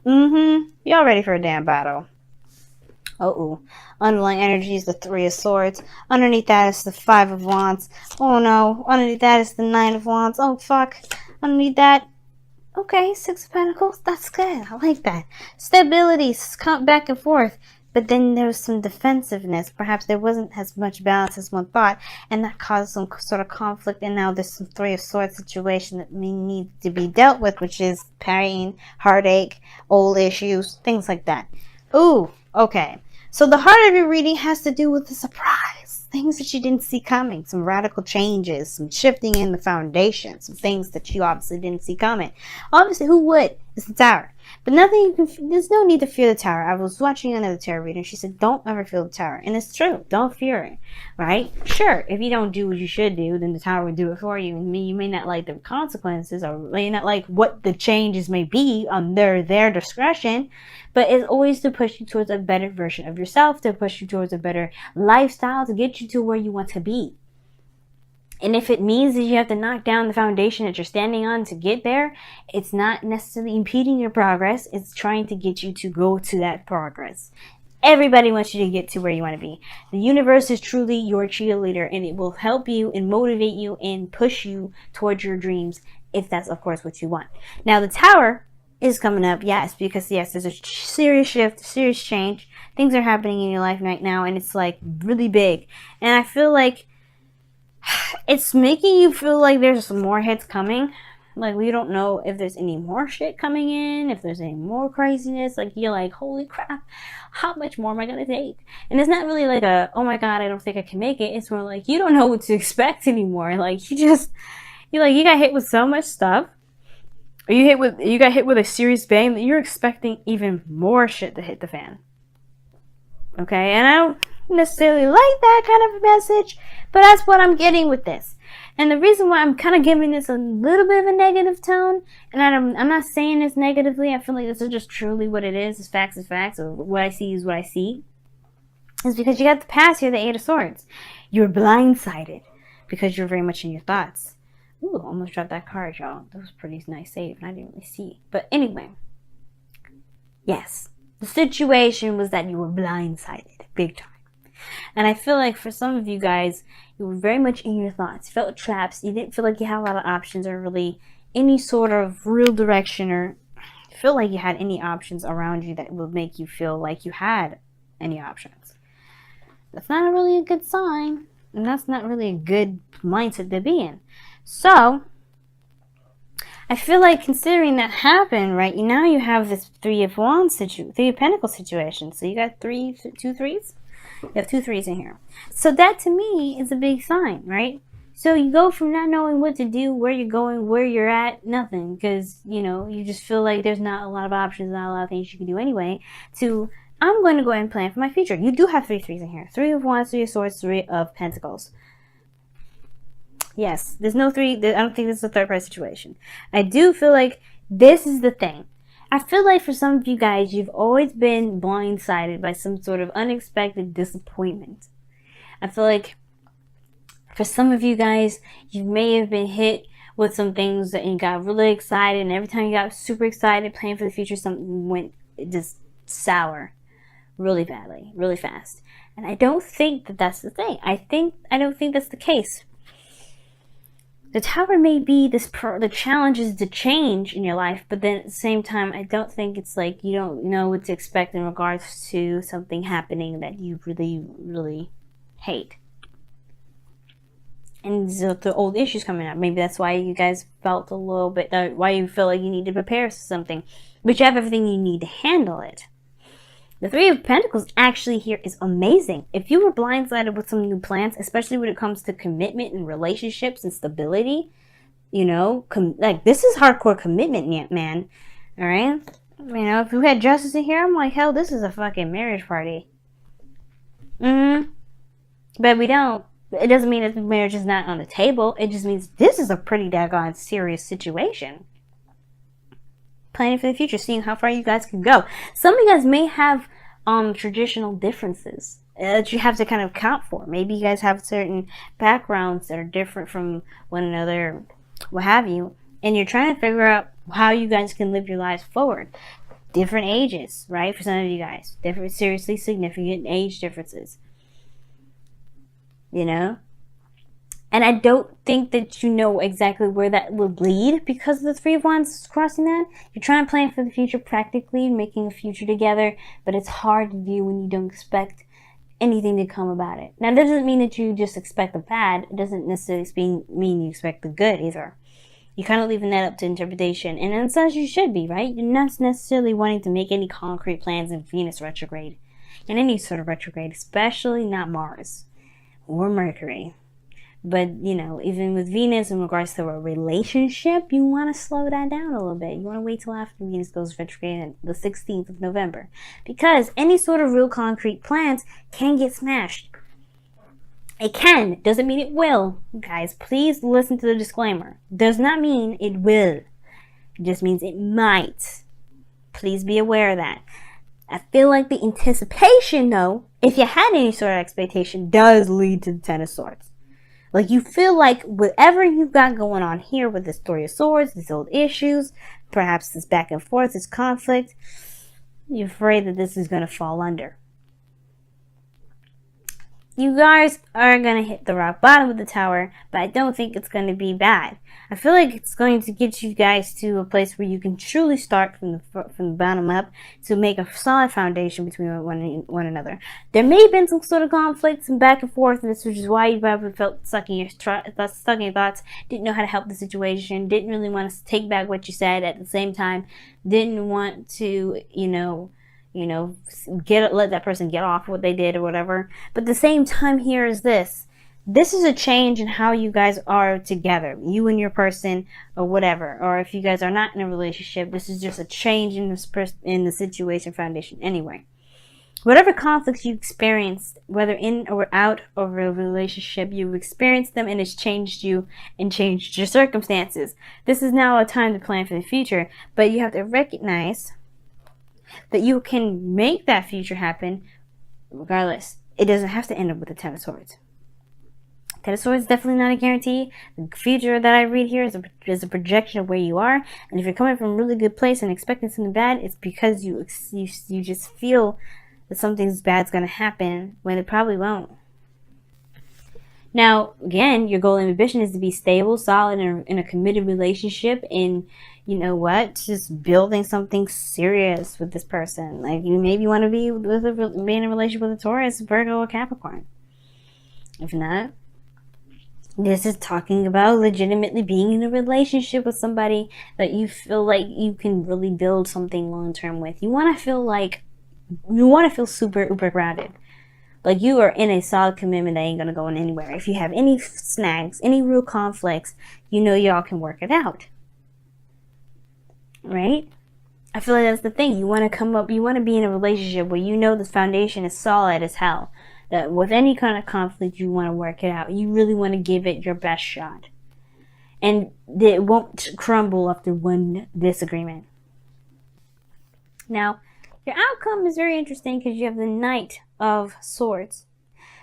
Y'all ready for a damn battle. Oh, underlying energy is the Three of Swords. Underneath that is the Five of Wands. Oh no. Underneath that is the Nine of Wands. Oh fuck. Underneath that, okay, Six of Pentacles. That's good. I like that. Stability, come back and forth. But then there was some defensiveness. Perhaps there wasn't as much balance as one thought, and that caused some sort of conflict. And now there's some Three of Swords situation that may need to be dealt with, which is pain, heartache, old issues, things like that. Ooh, okay. So the heart of your reading has to do with the surprise, things that you didn't see coming, some radical changes, some shifting in the foundation, some things that you obviously didn't see coming. Obviously, who would? It's the Tower. But there's no need to fear the Tower. I was watching another tarot reader, and she said, don't ever fear the Tower. And it's true. Don't fear it, right? Sure, if you don't do what you should do, then the Tower will do it for you. And you may not like the consequences, or may not like what the changes may be on their discretion, but it's always to push you towards a better version of yourself, to push you towards a better lifestyle, to get you to where you want to be. And if it means that you have to knock down the foundation that you're standing on to get there, it's not necessarily impeding your progress. It's trying to get you to go to that progress. Everybody wants you to get to where you want to be. The universe is truly your cheerleader, and it will help you and motivate you and push you towards your dreams, if that's, of course, what you want. Now, the Tower is coming up, yes, because, yes, there's a serious shift, serious change. Things are happening in your life right now, and it's, like, really big. And I feel like it's making you feel like there's some more hits coming. Like, we don't know if there's any more shit coming in, if there's any more craziness. Like, you're like, holy crap, how much more am I gonna take? And it's not really like a, oh my god, I don't think I can make it. It's more like, you don't know what to expect anymore. Like, you got hit with so much stuff. Or you got hit with a serious bang that you're expecting even more shit to hit the fan. Okay, and I don't necessarily like that kind of a message, but that's what I'm getting with this. And the reason why I'm kind of giving this a little bit of a negative tone, and I'm not saying this negatively, I feel like this is just truly what it is. It's facts, or what I see is what I see, is because you got the past here, the Eight of Swords. You're blindsided because you're very much in your thoughts. Ooh, almost dropped that card, y'all. That was a pretty nice save, and I didn't really see. But anyway, yes, the situation was that you were blindsided, big time. And I feel like for some of you guys, you were very much in your thoughts. You felt trapped. You didn't feel like you had a lot of options or really any sort of real direction, or feel like you had any options around you that would make you feel like you had any options. That's not really a good sign. And that's not really a good mindset to be in. So, I feel like considering that happened, right, now you have this Three of Pentacles situation. So you got two threes? You have two threes in here. So that to me is a big sign, right? So you go from not knowing what to do, where you're going, where you're at, nothing. Because, you just feel like there's not a lot of options, not a lot of things you can do anyway, to, I'm going to go ahead and plan for my future. You do have three threes in here. Three of Wands, Three of Swords, Three of Pentacles. Yes, there's no three. I don't think this is a third party situation. I do feel like this is the thing. I feel like for some of you guys, you've always been blindsided by some sort of unexpected disappointment. I feel like for some of you guys, you may have been hit with some things that you got really excited, and every time you got super excited, planning for the future, something went just sour really badly, really fast. And I don't think that that's the thing. I don't think that's the case. The Tower may be the challenges to change in your life, but then at the same time, I don't think it's like you don't know what to expect in regards to something happening that you really, really hate. And so the old issues coming up. Maybe that's why you guys felt a little bit, why you feel like you need to prepare for something. But you have everything you need to handle it. The Three of Pentacles actually here is amazing. If you were blindsided with some new plans, especially when it comes to commitment and relationships and stability, like this is hardcore commitment, man. All right? If you had justice in here, I'm like, hell, this is a fucking marriage party. But we don't. It doesn't mean that the marriage is not on the table. It just means this is a pretty daggone serious situation. Planning for the future, seeing how far you guys can go. Some of you guys may have traditional differences that you have to kind of account for. Maybe you guys have certain backgrounds that are different from one another, what have you, and you're trying to figure out how you guys can live your lives forward. different ages, right? For some of you guys, different, seriously significant age differences, you know. And I don't think that you know exactly where that will lead because of the Three of Wands crossing that. You're trying to plan for the future practically, making a future together, but it's hard to do when you don't expect anything to come about it. Now, it doesn't mean that you just expect the bad. It doesn't necessarily mean you expect the good either. You're kind of leaving that up to interpretation. And in a sense, you should be, right? You're not necessarily wanting to make any concrete plans in Venus retrograde. In any sort of retrograde, especially not Mars or Mercury. But, you know, even with Venus in regards to a relationship, you want to slow that down a little bit. You want to wait till after Venus goes retrograde on the 16th of November. Because any sort of real concrete plans can get smashed. It can. Doesn't mean it will. Guys, please listen to the disclaimer. Does not mean it will. It just means it might. Please be aware of that. I feel like the anticipation, though, if you had any sort of expectation, does lead to the Ten of Swords. Like, you feel like whatever you've got going on here with this Three of Swords, these old issues, perhaps this back and forth, this conflict, you're afraid that this is going to fall under. You guys are going to hit the rock bottom of the tower, but I don't think it's going to be bad. I feel like it's going to get you guys to a place where you can truly start from the bottom up to make a solid foundation between one another. There may have been some sort of conflicts and back and forth, which is why you probably felt stuck in your thoughts, didn't know how to help the situation, didn't really want to take back what you said at the same time, didn't want to, let that person get off what they did or whatever. But at the same time, here is this. This is a change in how you guys are together, you and your person or whatever. Or if you guys are not in a relationship, this is just a change in the situation foundation. Anyway, whatever conflicts you experienced, whether in or out of a relationship, you've experienced them and it's changed you and changed your circumstances. This is now a time to plan for the future, but you have to recognize that you can make that future happen regardless. It doesn't have to end up with the Ten of Swords. Ten of Swords is definitely not a guarantee. The future that I read here is a projection of where you are. And if you're coming from a really good place and expecting something bad, it's because you just feel that something bad's going to happen when it probably won't. Now, again, your goal and ambition is to be stable, solid, in a committed relationship, and you know what? Just building something serious with this person. Like, you maybe want to be in a relationship with a Taurus, Virgo, or Capricorn. If not, this is talking about legitimately being in a relationship with somebody that you feel like you can really build something long term with. You want to feel super uber grounded. Like, you are in a solid commitment that ain't going to go anywhere. If you have any snags, any real conflicts, you know y'all can work it out. Right? I feel like that's the thing. You want to be in a relationship where you know the foundation is solid as hell. That with any kind of conflict, you want to work it out. You really want to give it your best shot. And it won't crumble after one disagreement. Now, your outcome is very interesting because you have the Knight of Swords,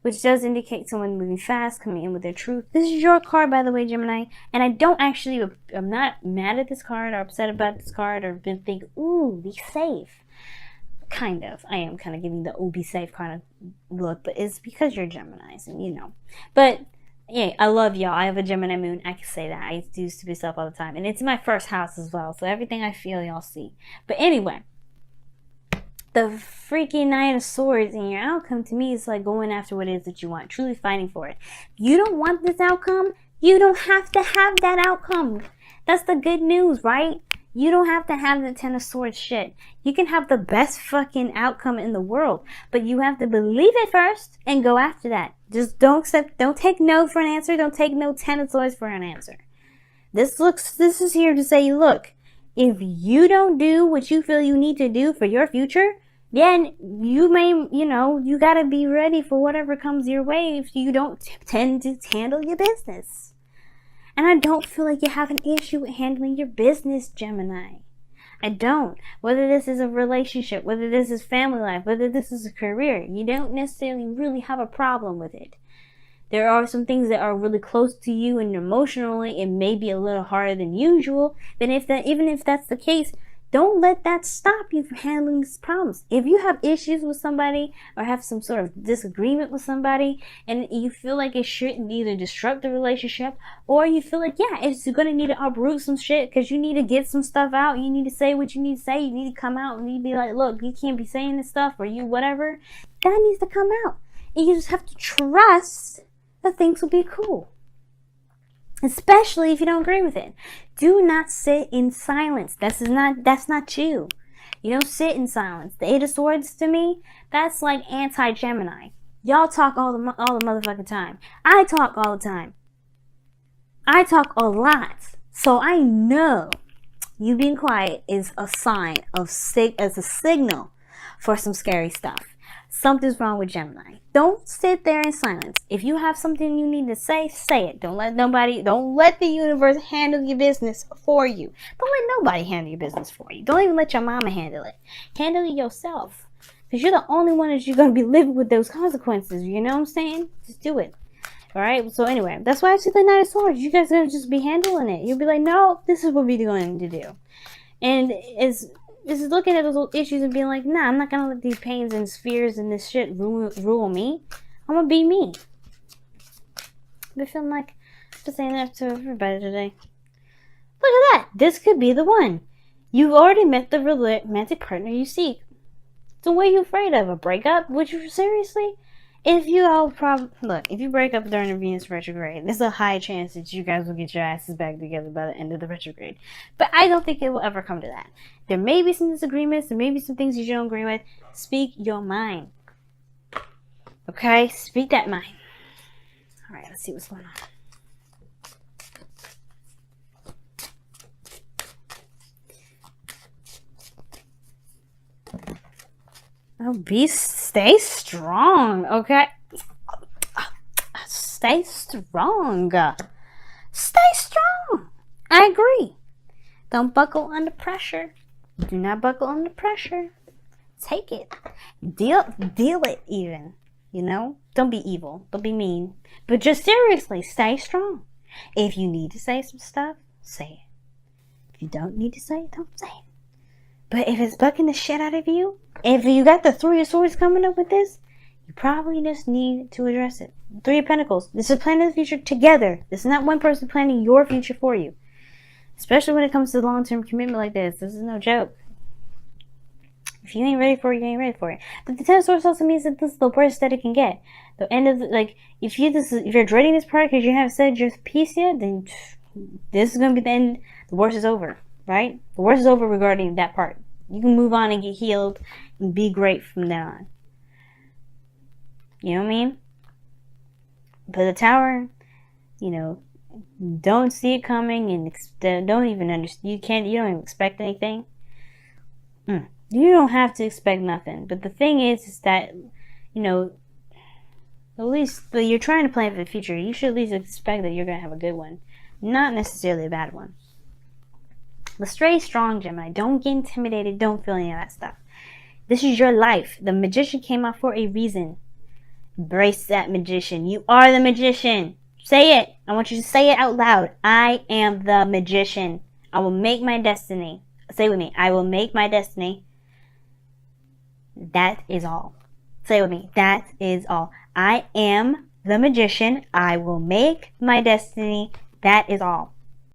which does indicate someone moving fast, coming in with their truth. This is your card, by the way, Gemini. And I'm not mad at this card or upset about this card or been thinking, ooh, be safe. Kind of. I am kind of giving the ooh, be safe kind of look, but it's because you're Geminis and you know. But yeah, I love y'all. I have a Gemini moon. I can say that. I do stupid stuff all the time. And it's my first house as well. So everything I feel, y'all see. But anyway, the freaking Knight of Swords in your outcome to me is like going after what it is that you want, truly fighting for it. You don't want this outcome, you don't have to have that outcome. That's the good news, right? You don't have to have the Ten of Swords shit. You can have the best fucking outcome in the world, but you have to believe it first and go after that. Just don't take no for an answer. Don't take no Ten of Swords for an answer. This is here to say, look, if you don't do what you feel you need to do for your future, then you gotta be ready for whatever comes your way if you don't tend to handle your business. And I don't feel like you have an issue with handling your business, Gemini. I don't. Whether this is a relationship, whether this is family life, whether this is a career, you don't necessarily really have a problem with it. There are some things that are really close to you and emotionally it may be a little harder than usual. Then even if that's the case, Don't let that stop you from handling these problems. If you have issues with somebody or have some sort of disagreement with somebody and you feel like it shouldn't either disrupt the relationship, or you feel like, yeah, it's going to need to uproot some shit because you need to get some stuff out. You need to say what you need to say. You need to come out and you be like, look, you can't be saying this stuff, or you whatever. That needs to come out. And you just have to trust that things will be cool. Especially if you don't agree with it. Do not sit in silence. That's not you. You don't sit in silence. The Eight of Swords to me, that's like anti-Gemini. Y'all talk all the motherfucking time. I talk all the time. I talk a lot. So I know you being quiet is a sign of as a signal for some scary stuff. Something's wrong with Gemini. Don't sit there in silence. If you have something you need to say it. Don't let the universe handle your business for you. Don't let nobody handle your business for you. Don't even let your mama handle it. Handle it yourself. Because you're the only one that you're going to be living with those consequences. You know what I'm saying? Just do it. Alright? So anyway, that's why I see the Knight of Swords. You guys are going to just be handling it. You'll be like, no, this is what we're going to do. And is looking at those issues and being like, nah, I'm not gonna let these pains and fears and this shit rule me. I'm gonna be me. I've feeling like just saying that to everybody today. Look at that. This could be the one. You've already met the romantic partner you seek. So what are you afraid of? A breakup? Would you seriously? If you break up during the Venus retrograde, there's a high chance that you guys will get your asses back together by the end of the retrograde. But I don't think it will ever come to that. There may be some disagreements, there may be some things you don't agree with. Speak your mind. Okay? Speak that mind. Alright, let's see what's going on. Oh, stay strong, okay? Stay strong. Stay strong. I agree. Don't buckle under pressure. Do not buckle under pressure. Take it. Deal it even. You know? Don't be evil. Don't be mean. But just seriously, stay strong. If you need to say some stuff, say it. If you don't need to say it, don't say it. But if it's bucking the shit out of you, if you got the Three of Swords coming up with this, you probably just need to address it. Three of Pentacles. This is planning the future together. This is not one person planning your future for you. Especially when it comes to long-term commitment like this. This is no joke. If you ain't ready for it, you ain't ready for it. But the Ten of Swords also means that this is the worst that it can get. The end of if you're dreading this part because you haven't said your piece yet, then this is gonna be the end. The worst is over, right? The worst is over regarding that part. You can move on and get healed and be great from then on. You know what I mean? But the Tower, don't see it coming and don't even understand. You don't even expect anything. You don't have to expect nothing. But the thing is that, at least you're trying to plan for the future. You should at least expect that you're going to have a good one. Not necessarily a bad one. But stay strong, Gemini. Don't get intimidated. Don't feel any of that stuff. This is your life. The Magician came out for a reason. Embrace that Magician. You are the Magician. Say it. I want you to say it out loud. I am the Magician. I will make my destiny. Say it with me. I will make my destiny. That is all. Say it with me. That is all. I am the Magician. I will make my destiny. That is all.